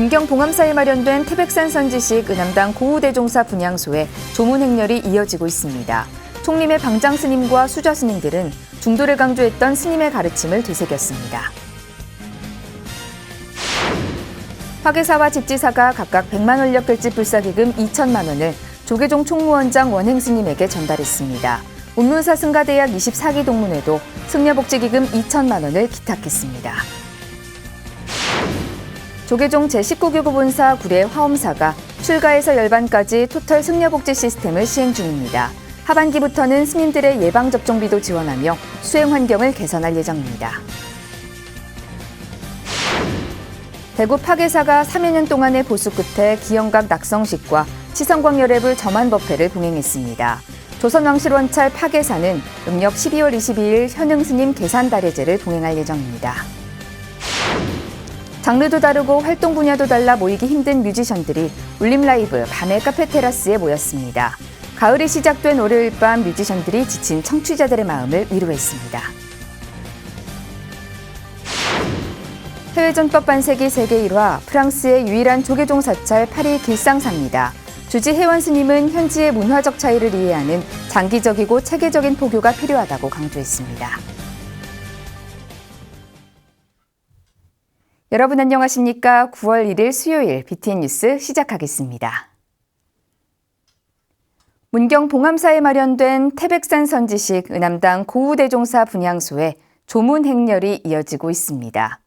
문경 봉암사에 마련된 태백산 선지식 은암당 고우대종사 분향소에 조문 행렬이 이어지고 있습니다. 총림의 방장 스님과 수좌 스님들은 중도를 강조했던 스님의 가르침을 되새겼습니다. 화계사와 집지사가 각각 100만 원력 별집 불사기금 2천만 원을 조계종 총무원장 원행 스님에게 전달했습니다. 운문사 승가대학 24기 동문회도 승려복지기금 2천만 원을 기탁했습니다. 조계종 제19교 본사 구례 화엄사가 출가에서 열반까지 토털 승려복지 시스템을 시행 중입니다. 하반기부터는 스님들의 예방접종비도 지원하며 수행 환경을 개선할 예정입니다. 대구 파계사가 3여 년 동안의 보수 끝에 기영각 낙성식과 치성광열애불 점안법회를 봉행했습니다. 조선왕실원찰 파계사는 음력 12월 22일 현흥스님 계산다례제를 봉행할 예정입니다. 장르도 다르고 활동 분야도 달라 모이기 힘든 뮤지션들이 울림라이브 밤의 카페테라스에 모였습니다. 가을이 시작된 월요일 밤 뮤지션들이 지친 청취자들의 마음을 위로했습니다. 해외전법 반세기 세계 1화 프랑스의 유일한 조계종 사찰 파리 길상사입니다. 주지 혜원 스님은 현지의 문화적 차이를 이해하는 장기적이고 체계적인 포교가 필요하다고 강조했습니다. 여러분 안녕하십니까? 9월 1일 수요일 BTN 뉴스 시작하겠습니다. 문경 봉암사에 마련된 태백산 선지식 은암당 고우대종사 분향소에 조문 행렬이 이어지고 있습니다.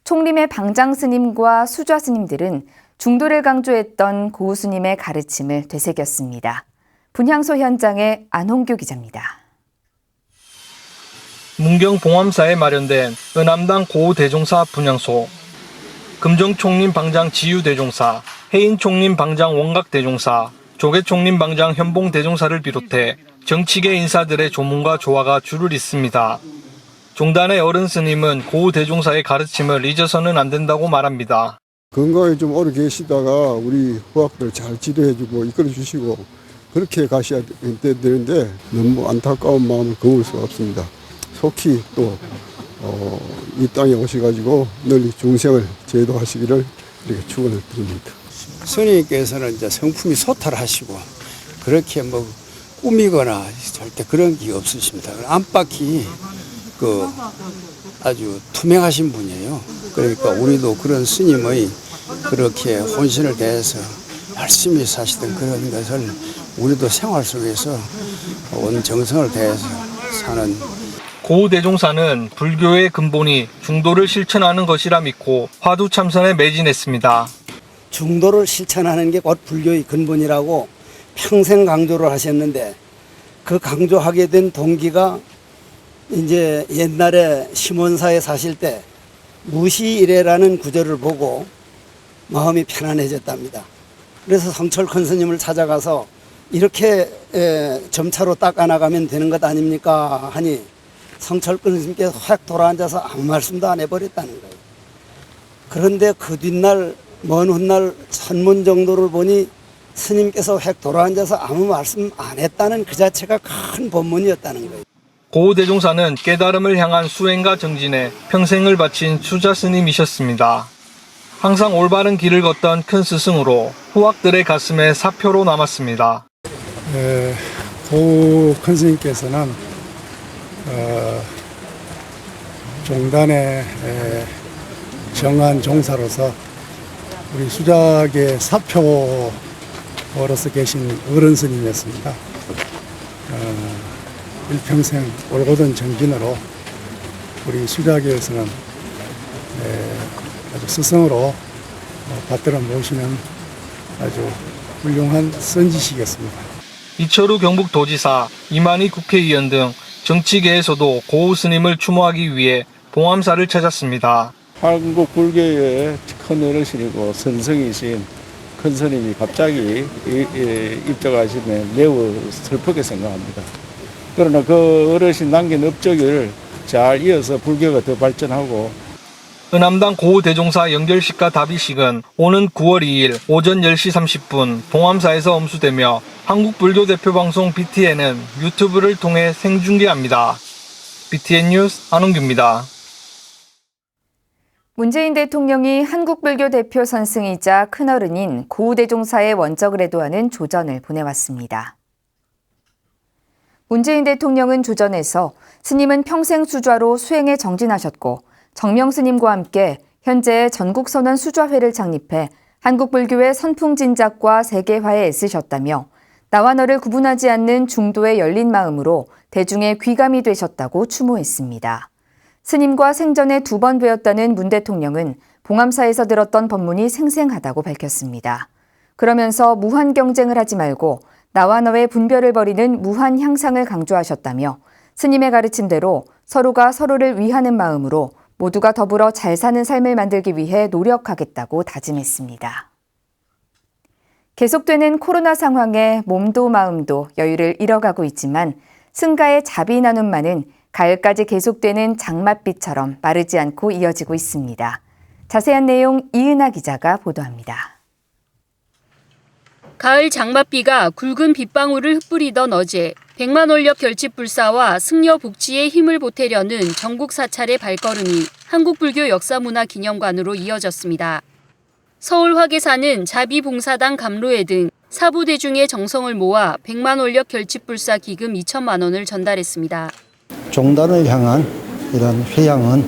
총림의 방장 스님과 수좌 스님들은 중도를 강조했던 고우 스님의 가르침을 되새겼습니다. 분향소 현장의 안홍규 기자입니다. 문경 봉암사에 마련된 은암당 고우대종사 분향소. 금정 총림 방장 지유 대종사, 해인 총림 방장 원각 대종사, 조계 총림 방장 현봉 대종사를 비롯해 정치계 인사들의 조문과 조화가 줄을 잇습니다. 종단의 어른 스님은 고우 대종사의 가르침을 잊어서는 안 된다고 말합니다. 건강에 좀 오래 계시다가 우리 후학들 잘 지도해주고 이끌어주시고 그렇게 가셔야 되는데 너무 안타까운 마음을 거울 수가 없습니다. 속히 또 이 땅에 오셔가지고 널리 중생을 제도하시기를 이렇게 축원을 드립니다. 스님께서는 이제 성품이 소탈하시고 그렇게 뭐 꾸미거나 절대 그런 게 없으십니다. 안팎이 아주 투명하신 분이에요. 그러니까 우리도 그런 스님의 그렇게 혼신을 다해서 열심히 사시던 그런 것을 우리도 생활 속에서 온 정성을 다해서 사는 고우대종사는 불교의 근본이 중도를 실천하는 것이라 믿고 화두 참선에 매진했습니다. 중도를 실천하는 게 곧 불교의 근본이라고 평생 강조를 하셨는데 그 강조하게 된 동기가 이제 옛날에 시몬사에 사실 때 무시이래라는 구절을 보고 마음이 편안해졌답니다. 그래서 성철 큰 스님을 찾아가서 이렇게 점차로 닦아나가면 되는 것 아닙니까 하니 성철 큰 스님께서 확 돌아앉아서 아무 말씀도 안 해버렸다는 거예요. 그런데 그 뒷날 먼 훗날 선문 정도를 보니 스님께서 확 돌아앉아서 아무 말씀 안 했다는 그 자체가 큰 법문이었다는 거예요. 고우대종사는 깨달음을 향한 수행과 정진에 평생을 바친 수좌 스님이셨습니다. 항상 올바른 길을 걷던 큰 스승으로 후학들의 가슴에 사표로 남았습니다. 고우 큰 스님께서는 종단의 정한 종사로서 우리 수작의 사표로서 계신 어른 스님이었습니다. 일평생 올곧은 정진으로 우리 수작에서는 아주 스승으로 받들어 모시는 아주 훌륭한 선지시겠습니다. 이철우 경북도지사, 이만희 국회의원 등 정치계에서도 고우 스님을 추모하기 위해 봉암사를 찾았습니다. 한국 불교의 큰 어르신이고 선성이신 큰 스님이 갑자기 입적하시면 매우 슬프게 생각합니다. 그러나 그 어르신 남긴 업적을 잘 이어서 불교가 더 발전하고 은암당 고우대종사 영결식과 답의식은 오는 9월 2일 오전 10시 30분 봉암사에서 엄수되며 한국불교대표방송 BTN은 유튜브를 통해 생중계합니다. BTN 뉴스 안홍규입니다. 문재인 대통령이 한국불교 대표 선승이자 큰어른인 고우대종사의 원적을 애도하는 조전을 보내왔습니다. 문재인 대통령은 조전에서 스님은 평생 수좌로 수행에 정진하셨고 정명 스님과 함께 현재 전국선언 수좌회를 창립해 한국불교의 선풍진작과 세계화에 애쓰셨다며 나와 너를 구분하지 않는 중도의 열린 마음으로 대중의 귀감이 되셨다고 추모했습니다. 스님과 생전에 2번 뵈었다는 문 대통령은 봉암사에서 들었던 법문이 생생하다고 밝혔습니다. 그러면서 무한 경쟁을 하지 말고 나와 너의 분별을 버리는 무한 향상을 강조하셨다며 스님의 가르침대로 서로가 서로를 위하는 마음으로 모두가 더불어 잘 사는 삶을 만들기 위해 노력하겠다고 다짐했습니다. 계속되는 코로나 상황에 몸도 마음도 여유를 잃어가고 있지만 승가의 자비 나눔만은 가을까지 계속되는 장맛비처럼 마르지 않고 이어지고 있습니다. 자세한 내용 이은하 기자가 보도합니다. 가을 장맛비가 굵은 빗방울을 흩뿌리던 어제 백만원력 결집불사와 승려 복지에 힘을 보태려는 전국 사찰의 발걸음이 한국불교 역사문화기념관으로 이어졌습니다. 서울 화계사는 자비봉사단 감로회 등 사부대중의 정성을 모아 백만원력 결집불사 기금 2천만 원을 전달했습니다. 종단을 향한 이런 회양은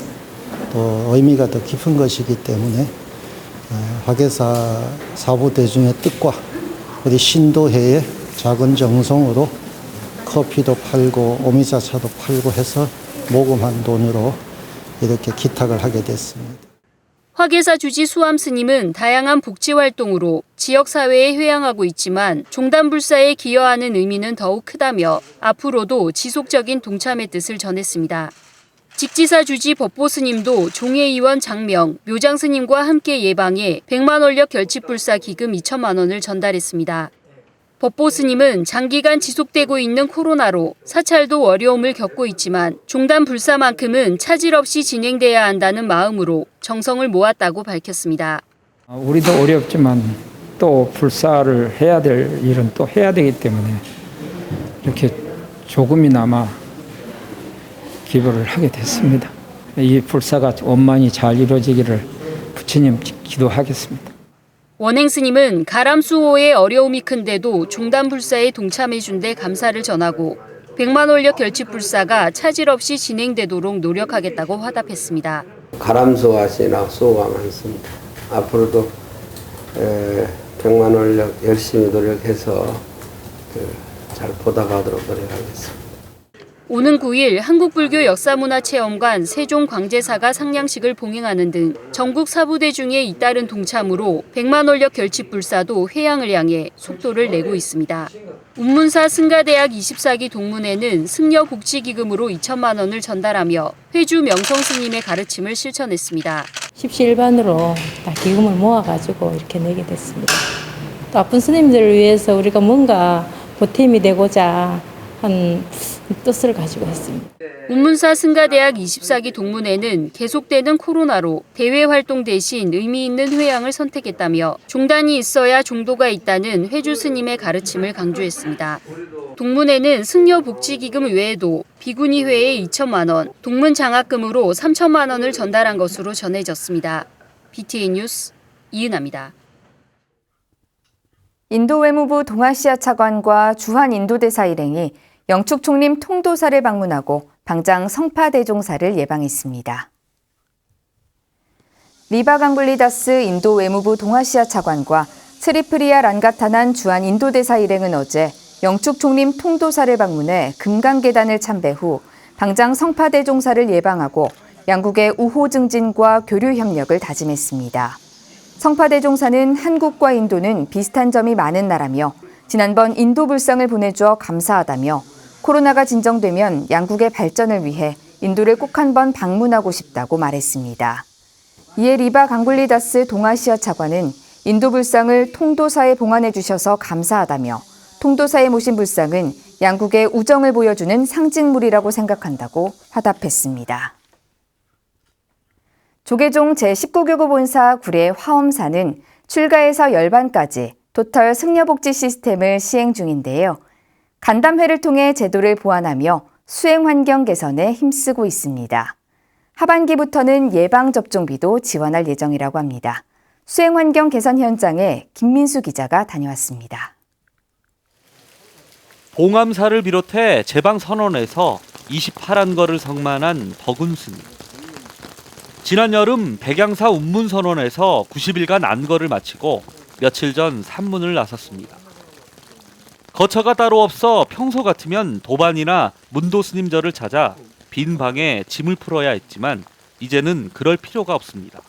또 의미가 더 깊은 것이기 때문에 화계사 사부대중의 뜻과 우리 신도회의 작은 정성으로 커피도 팔고 오미자차도 팔고 해서 모금한 돈으로 이렇게 기탁을 하게 됐습니다. 화계사 주지 수암 스님은 다양한 복지 활동으로 지역사회에 회양하고 있지만 종단불사에 기여하는 의미는 더욱 크다며 앞으로도 지속적인 동참의 뜻을 전했습니다. 직지사 주지 법보 스님도 종회의원 장명, 묘장 스님과 함께 예방해 백만원력 결집불사 기금 2천만 원을 전달했습니다. 법보 스님은 장기간 지속되고 있는 코로나로 사찰도 어려움을 겪고 있지만 종단 불사만큼은 차질 없이 진행돼야 한다는 마음으로 정성을 모았다고 밝혔습니다. 우리도 어렵지만 또 불사를 해야 될 일은 또 해야 되기 때문에 이렇게 조금이나마 기부를 하게 됐습니다. 이 불사가 원만히 잘 이루어지기를 부처님 기도하겠습니다. 원행 스님은 가람수호의 어려움이 큰데도 종단불사에 동참해준 데 감사를 전하고 백만원력 결집불사가 차질 없이 진행되도록 노력하겠다고 화답했습니다. 가람수호하시나 수고가 많습니다. 앞으로도 백만원력 열심히 노력해서 잘 보답하도록 노력하겠습니다. 오는 9일 한국불교 역사문화체험관 세종광제사가 상냥식을 봉행하는 등 전국 사부대중의 잇따른 동참으로 백만원력 결집불사도 회양을 향해 속도를 내고 있습니다. 운문사 승가대학 24기 동문회는 승려 복지기금으로 2천만 원을 전달하며 회주 명성 스님의 가르침을 실천했습니다. 십시일반으로 다 기금을 모아가지고 이렇게 내게 됐습니다. 또 아픈 스님들을 위해서 우리가 뭔가 보탬이 되고자 한 뜻을 가지고 했습니다. 운문사 승가대학 24기 동문회는 계속되는 코로나로 대외 활동 대신 의미 있는 회양을 선택했다며 종단이 있어야 종도가 있다는 회주 스님의 가르침을 강조했습니다. 동문회는 승려 복지기금 외에도 비구니회에 2천만 원, 동문 장학금으로 3천만 원을 전달한 것으로 전해졌습니다. BTN 뉴스 이은하입니다. 인도 외무부 동아시아 차관과 주한 인도대사 일행이 영축 총림 통도사를 방문하고 방장 성파 대종사를 예방했습니다. 리바 강굴리다스 인도 외무부 동아시아 차관과 스리프리아 란가타난 주한 인도대사 일행은 어제 영축 총림 통도사를 방문해 금강계단을 참배 후 방장 성파 대종사를 예방하고 양국의 우호 증진과 교류 협력을 다짐했습니다. 성파 대종사는 한국과 인도는 비슷한 점이 많은 나라며 지난번 인도 불상을 보내주어 감사하다며 코로나가 진정되면 양국의 발전을 위해 인도를 꼭 한번 방문하고 싶다고 말했습니다. 이에 리바 강굴리다스 동아시아 차관은 인도 불상을 통도사에 봉안해 주셔서 감사하다며 통도사에 모신 불상은 양국의 우정을 보여주는 상징물이라고 생각한다고 화답했습니다. 조계종 제19교구 본사 구례 화엄사는 출가에서 열반까지 토털 승려복지 시스템을 시행 중인데요. 간담회를 통해 제도를 보완하며 수행 환경 개선에 힘쓰고 있습니다. 하반기부터는 예방접종비도 지원할 예정이라고 합니다. 수행환경 개선 현장에 김민수 기자가 다녀왔습니다. 봉암사를 비롯해 제방선언에서 28안거를 성만한 덕운스님. 지난 여름 백양사 운문선언에서 90일간 안거를 마치고 며칠 전 산문을 나섰습니다. 거처가 따로 없어 평소 같으면 도반이나 문도스님절을 찾아 빈 방에 짐을 풀어야 했지만 이제는 그럴 필요가 없습니다.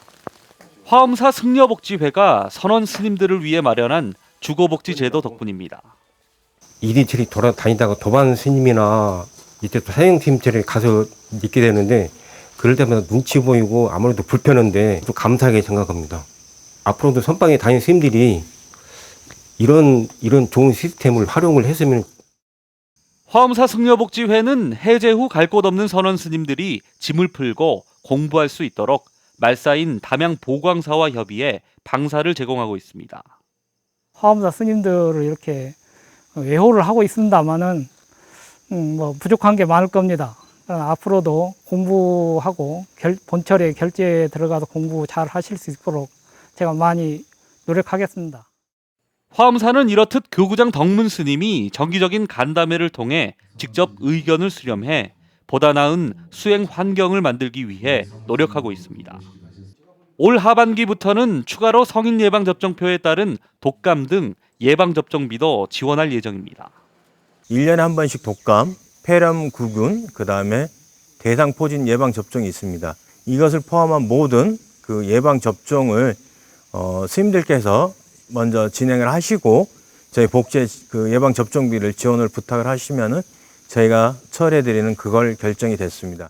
화엄사 승려복지회가 선원 스님들을 위해 마련한 주거복지 제도 덕분입니다. 이리저리 돌아다니다가 도반 스님이나 이때 또 사형팀들에 가서 있게 되는데 그럴 때마다 눈치 보이고 아무래도 불편한데 또 감사하게 생각합니다. 앞으로도 선방에 다니는 스님들이 이런 좋은 시스템을 활용을 했으면. 화엄사 승려복지회는 해제 후 갈 곳 없는 선원 스님들이 짐을 풀고 공부할 수 있도록 말사인 담양 보광사와 협의해 방사를 제공하고 있습니다. 화엄사 스님들을 이렇게 외호를 하고 있습니다만은 부족한 게 많을 겁니다. 앞으로도 공부하고 본철에 결제에 들어가서 공부 잘 하실 수 있도록 제가 많이 노력하겠습니다. 화엄사는 이렇듯 교구장 덕문 스님이 정기적인 간담회를 통해 직접 의견을 수렴해 보다 나은 수행 환경을 만들기 위해 노력하고 있습니다. 올 하반기부터는 추가로 성인 예방접종표에 따른 독감 등 예방접종비도 지원할 예정입니다. 1년에 한 번씩 독감, 폐렴구균, 그다음에 대상포진 예방접종이 있습니다. 이것을 포함한 모든 그 예방접종을 스님들께서 먼저 진행을 하시고 저희 복지 그 예방접종비를 지원을 부탁을 하시면은 저희가 처리해드리는 그걸 결정이 됐습니다.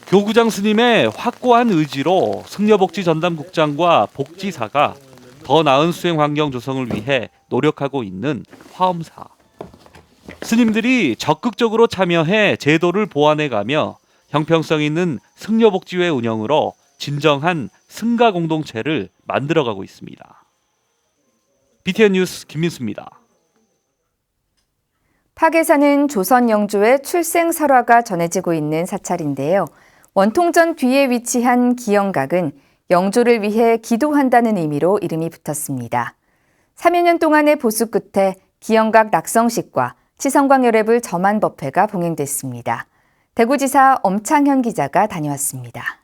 교구장 스님의 확고한 의지로 승려복지 전담국장과 복지사가 더 나은 수행 환경 조성을 위해 노력하고 있는 화엄사. 스님들이 적극적으로 참여해 제도를 보완해가며 형평성 있는 승려복지회 운영으로 진정한 승가 공동체를 만들어가고 있습니다. BTN 뉴스 김민수입니다. 파계사는 조선 영조의 출생 설화가 전해지고 있는 사찰인데요. 원통전 뒤에 위치한 기영각은 영조를 위해 기도한다는 의미로 이름이 붙었습니다. 3여 년 동안의 보수 끝에 기영각 낙성식과 치성광열애불 점안법회가 봉행됐습니다. 대구지사 엄창현 기자가 다녀왔습니다.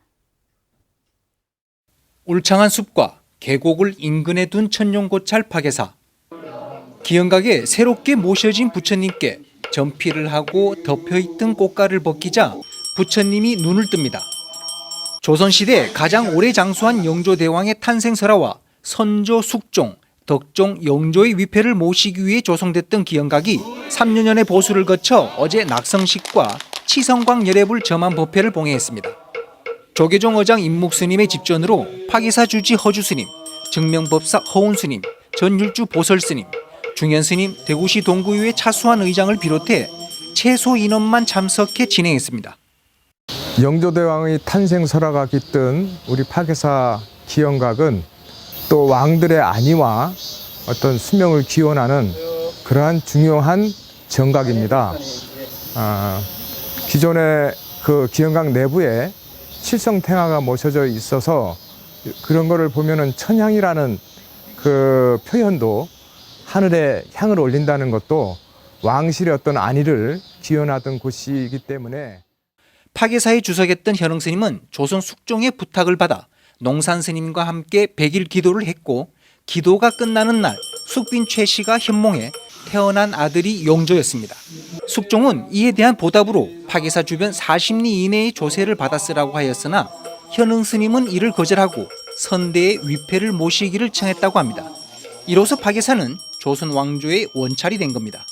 울창한 숲과 계곡을 인근에 둔 천룡고찰 파계사. 기영각에 새롭게 모셔진 부처님께 전피를 하고 덮여있던 꽃가를 벗기자 부처님이 눈을 뜹니다. 조선시대 가장 오래 장수한 영조대왕의 탄생설화와 선조, 숙종, 덕종, 영조의 위패를 모시기 위해 조성됐던 기영각이 3년의 보수를 거쳐 어제 낙성식과 치성광열애불 점안법회를 봉행했습니다. 조계종 어장 임묵스님의 집전으로 파기사 주지 허주스님, 증명법사 허운스님, 전율주 보설스님, 중현스님, 대구시 동구의회 차수환 의장을 비롯해 최소 인원만 참석해 진행했습니다. 영조대왕의 탄생설화가 깃든 우리 파계사 기영각은 또 왕들의 안위와 어떤 수명을 기원하는 그러한 중요한 정각입니다. 기존의 그 기영각 내부에 칠성탱화가 모셔져 있어서 그런 거를 보면은 천향이라는 그 표현도 하늘에 향을 올린다는 것도 왕실의 어떤 안위를 기원하던 곳이기 때문에. 파계사에 주석했던 현흥 스님은 조선 숙종의 부탁을 받아 농산 스님과 함께 100일 기도를 했고 기도가 끝나는 날 숙빈 최 씨가 현몽해 태어난 아들이 영조였습니다. 숙종은 이에 대한 보답으로 파계사 주변 40리 이내의 조세를 받아 쓰라고 하였으나 현흥 스님은 이를 거절하고 선대의 위패를 모시기를 청했다고 합니다. 이로써 파계사는 조선 왕조의 원찰이 된 겁니다.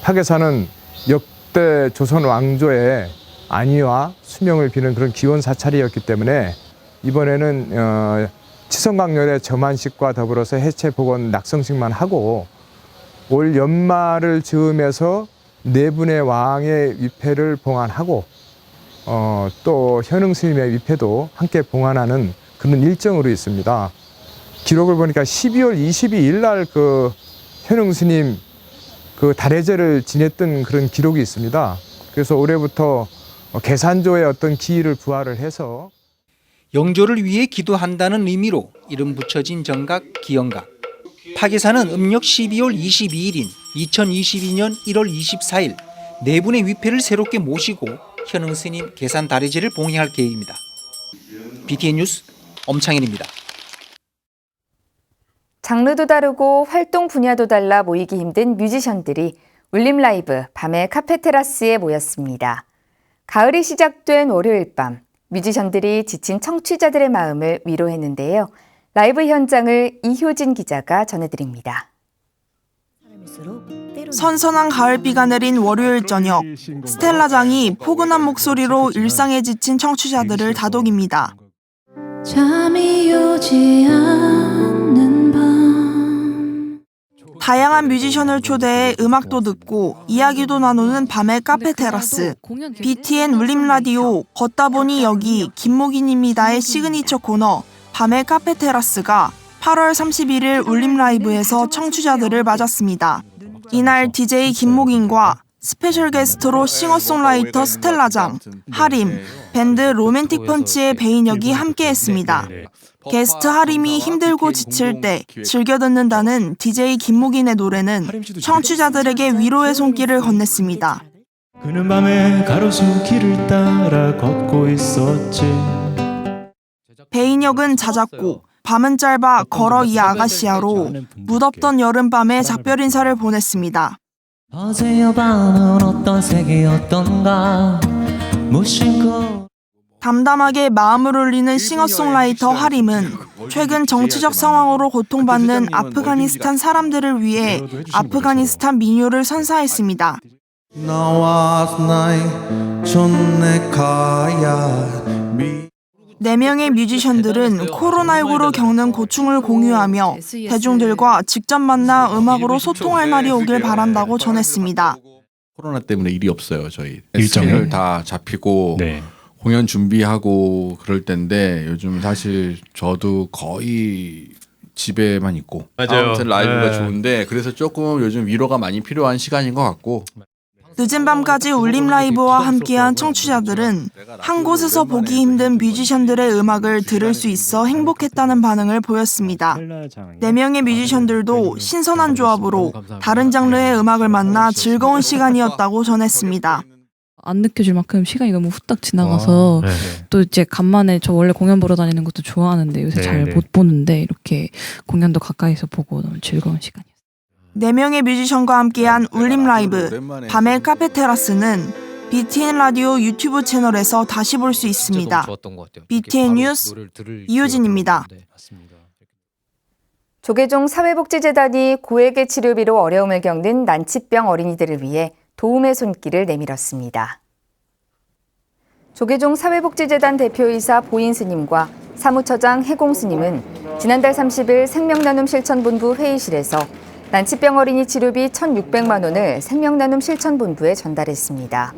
파계사는 역대 조선 왕조의 안위와 수명을 비는 그런 기원 사찰이었기 때문에 이번에는 치성광열애 점안식과 더불어서 해체복원 낙성식만 하고 올 연말을 즈음해서 네 분의 왕의 위패를 봉안하고 또 현흥 스님의 위패도 함께 봉안하는 그런 일정으로 있습니다. 기록을 보니까 12월 22일 날 그 현흥 스님 그 달해제를 지냈던 그런 기록이 있습니다. 그래서 올해부터 계산조의 어떤 기일을 부활을 해서 영조를 위해 기도한다는 의미로 이름 붙여진 정각 기영각. 파계사는 음력 12월 22일인 2022년 1월 24일 네 분의 위패를 새롭게 모시고 현흥 스님 계산 다리제를 봉행할 계획입니다. BTN 뉴스 엄창일입니다. 장르도 다르고 활동 분야도 달라 모이기 힘든 뮤지션들이 울림 라이브 밤의 카페 테라스에 모였습니다. 가을이 시작된 월요일 밤, 뮤지션들이 지친 청취자들의 마음을 위로했는데요. 라이브 현장을 이효진 기자가 전해드립니다. 선선한 가을비가 내린 월요일 저녁, 스텔라장이 포근한 목소리로 일상에 지친 청취자들을 다독입니다. 잠이 오지 않는 밤. 다양한 뮤지션을 초대해 음악도 듣고 이야기도 나누는 밤의 카페 테라스. BTN 울림 라디오 걷다 보니 여기 김목인입니다의 시그니처 코너 밤의 카페 테라스가 8월 31일 울림 라이브에서 청취자들을 맞았습니다. 이날 DJ 김목인과 스페셜 게스트로 싱어송라이터 스텔라장, 하림, 밴드 로맨틱 펀치의 배인혁이 함께했습니다. 게스트 하림이 힘들고 지칠 때 즐겨 듣는다는 DJ 김목인의 노래는 청취자들에게 위로의 손길을 건넸습니다. 그는 밤에 가로수 길을 따라 걷고 있었지. 배인혁은 자작곡 밤은 짧아 걸어 이 아가씨야로 무덥던 여름밤에 작별 인사를 보냈습니다. 어제의 밤은 어떤 색이었던가 무심코 담담하게 마음을 울리는 싱어송라이터 하림은 최근 정치적 상황으로 고통받는 아프가니스탄 사람들을 위해 아프가니스탄 민요를 선사했습니다. 네 명의 뮤지션들은 코로나19로 겪는 고충을 공유하며 대중들과 직접 만나 음악으로 소통할 날이 오길 바란다고 전했습니다. 코로나 때문에 일이 없어요. 저희 일정을 다 잡히고 네. 공연 준비하고 그럴 때인데 요즘 사실 저도 거의 집에만 있고 맞아요. 아무튼 라이브가 네. 좋은데 그래서 조금 요즘 위로가 많이 필요한 시간인 것 같고 늦은 밤까지 울림 라이브와 함께한 청취자들은 한 곳에서 보기 힘든 뮤지션들의 음악을 들을 수 있어 행복했다는 반응을 보였습니다. 4명의 뮤지션들도 신선한 조합으로 다른 장르의 음악을 만나 즐거운 시간이었다고 전했습니다. 안 느껴질 만큼 시간이 너무 후딱 지나가서 또 이제 간만에 저 원래 공연 보러 다니는 것도 좋아하는데 요새 잘 못 보는데 이렇게 공연도 가까이서 보고 너무 즐거운 시간이었어요. 4명의 뮤지션과 함께한 울림 라이브 밤의 카페 테라스는 BTN 라디오 유튜브 채널에서 다시 볼 수 있습니다. BTN 뉴스 이효진입니다. 조계종 사회복지재단이 고액의 치료비로 어려움을 겪는 난치병 어린이들을 위해 도움의 손길을 내밀었습니다. 조계종 사회복지재단 대표이사 보인 스님과 사무처장 해공 스님은 지난달 30일 생명나눔 실천본부 회의실에서 난치병 어린이 치료비 1,600만 원을 생명나눔 실천본부에 전달했습니다.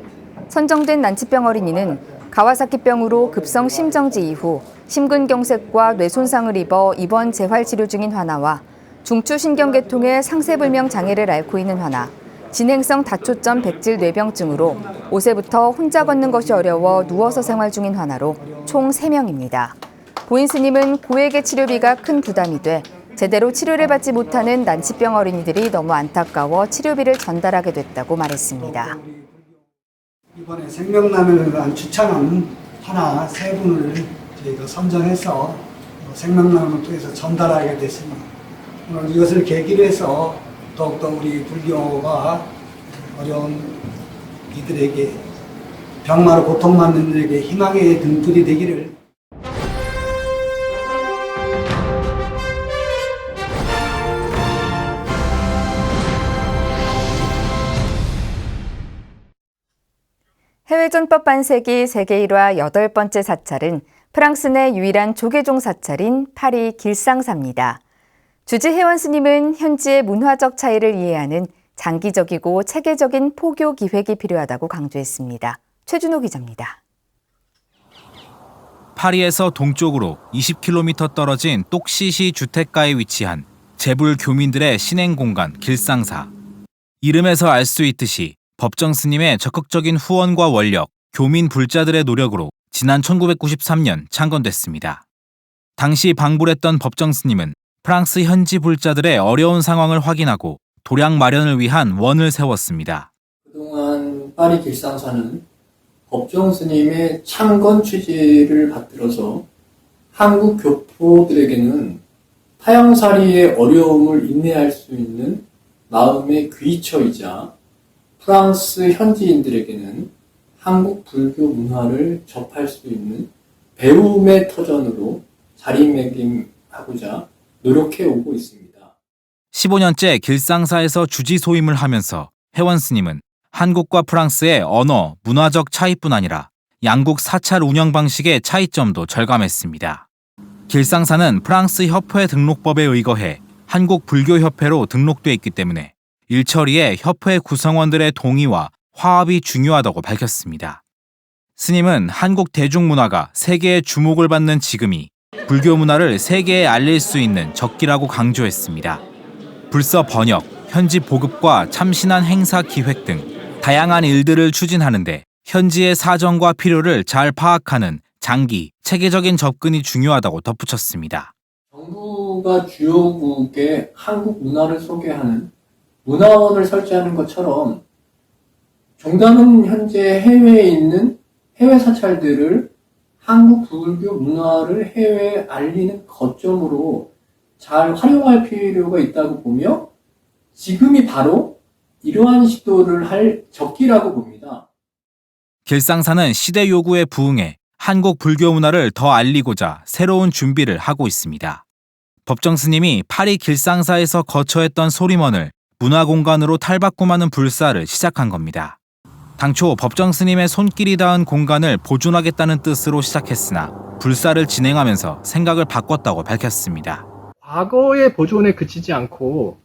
선정된 난치병 어린이는 가와사키병으로 급성 심정지 이후 심근경색과 뇌손상을 입어 입원 재활치료 중인 환아와 중추신경계통의 상세불명 장애를 앓고 있는 환아, 진행성 다초점 백질 뇌병증으로 5세부터 혼자 걷는 것이 어려워 누워서 생활 중인 환아로 총 3명입니다. 보인 스님은 고액의 치료비가 큰 부담이 돼 제대로 치료를 받지 못하는 난치병 어린이들이 너무 안타까워 치료비를 전달하게 됐다고 말했습니다. 이번에 생명나눔을 추천한 하나 3분을 저희가 선정해서 생명나눔을 통해서 전달하게 됐습니다. 오늘 이것을 계기로 해서 더욱더 우리 불교가 어려운 이들에게 병마로 고통받는 이들에게 희망의 등불이 되기를. 해외전법 반세기 세계 1화 8번째 사찰은 프랑스 내 유일한 조계종 사찰인 파리 길상사입니다. 주지 혜원 스님은 현지의 문화적 차이를 이해하는 장기적이고 체계적인 포교 기획이 필요하다고 강조했습니다. 최준호 기자입니다. 파리에서 동쪽으로 20km 떨어진 똑시시 주택가에 위치한 재불 교민들의 신행 공간 길상사. 이름에서 알 수 있듯이 법정 스님의 적극적인 후원과 원력, 교민 불자들의 노력으로 지난 1993년 창건됐습니다. 당시 방불했던 법정 스님은 프랑스 현지 불자들의 어려운 상황을 확인하고 도량 마련을 위한 원을 세웠습니다. 그동안 파리 길상사는 법정 스님의 창건 취지를 받들어서 한국 교포들에게는 타향살이의 어려움을 인내할 수 있는 마음의 귀처이자 프랑스 현지인들에게는 한국 불교 문화를 접할 수 있는 배움의 터전으로 자리매김하고자 노력해 오고 있습니다. 15년째 길상사에서 주지 소임을 하면서 혜원 스님은 한국과 프랑스의 언어, 문화적 차이뿐 아니라 양국 사찰 운영 방식의 차이점도 절감했습니다. 길상사는 프랑스 협회 등록법에 의거해 한국 불교협회로 등록돼 있기 때문에 일처리에 협회 구성원들의 동의와 화합이 중요하다고 밝혔습니다. 스님은 한국 대중문화가 세계의 주목을 받는 지금이 불교 문화를 세계에 알릴 수 있는 적기라고 강조했습니다. 불서 번역, 현지 보급과 참신한 행사 기획 등 다양한 일들을 추진하는데 현지의 사정과 필요를 잘 파악하는 장기, 체계적인 접근이 중요하다고 덧붙였습니다. 정부가 주요국에 한국 문화를 소개하는 문화원을 설치하는 것처럼 종단은 현재 해외에 있는 해외 사찰들을 한국 불교 문화를 해외에 알리는 거점으로 잘 활용할 필요가 있다고 보며 지금이 바로 이러한 시도를 할 적기라고 봅니다. 길상사는 시대 요구에 부응해 한국 불교 문화를 더 알리고자 새로운 준비를 하고 있습니다. 법정 스님이 파리 길상사에서 거처했던 소림원을 문화공간으로 탈바꿈하는 불사를 시작한 겁니다. 당초 법정 스님의 손길이 닿은 공간을 보존하겠다는 뜻으로 시작했으나 불사를 진행하면서 생각을 바꿨다고 밝혔습니다. 과거의 보존에 그치지 않고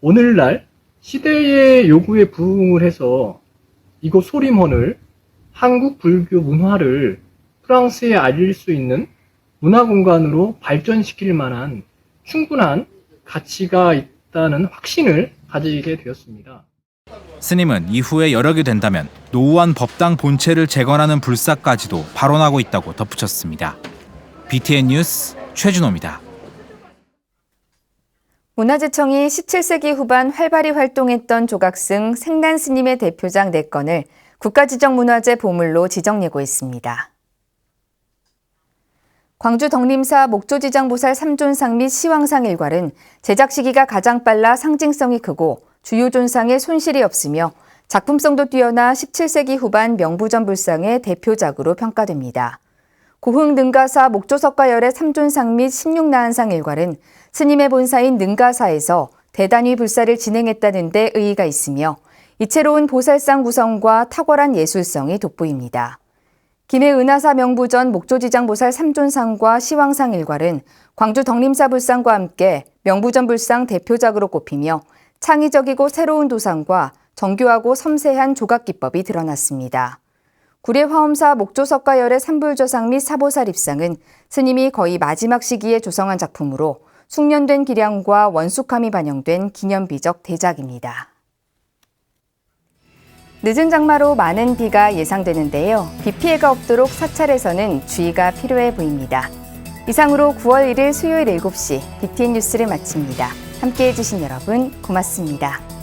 오늘날 시대의 요구에 부응을 해서 이곳 소림원을 한국 불교 문화를 프랑스에 알릴 수 있는 문화공간으로 발전시킬 만한 충분한 가치가 있다는 확신을 가지게 되었습니다. 스님은 이후에 여력이 된다면 노후한 법당 본체를 재건하는 불사까지도 발언하고 있다고 덧붙였습니다. BTN 뉴스 최준호입니다. 문화재청이 17세기 후반 활발히 활동했던 조각승 생난 스님의 대표작 4건을 국가지정문화재 보물로 지정 예고했습니다. 광주 덕림사 목조지장보살 삼존상 및 시황상 일괄은 제작 시기가 가장 빨라 상징성이 크고 주요 존상에 손실이 없으며 작품성도 뛰어나 17세기 후반 명부전 불상의 대표작으로 평가됩니다. 고흥 능가사 목조석가열의 삼존상 및 16나한상 일괄은 스님의 본사인 능가사에서 대단위 불사를 진행했다는 데 의의가 있으며 이채로운 보살상 구성과 탁월한 예술성이 돋보입니다. 김해 은하사 명부전 목조지장보살 삼존상과 시황상 일괄은 광주 덕림사 불상과 함께 명부전 불상 대표작으로 꼽히며 창의적이고 새로운 도상과 정교하고 섬세한 조각 기법이 드러났습니다. 구례 화엄사 목조석가열의 삼불조상 및 사보살 입상은 스님이 거의 마지막 시기에 조성한 작품으로 숙련된 기량과 원숙함이 반영된 기념비적 대작입니다. 늦은 장마로 많은 비가 예상되는데요. 비 피해가 없도록 사찰에서는 주의가 필요해 보입니다. 이상으로 9월 1일 수요일 7시 BTN 뉴스를 마칩니다. 함께해 주신 여러분 고맙습니다.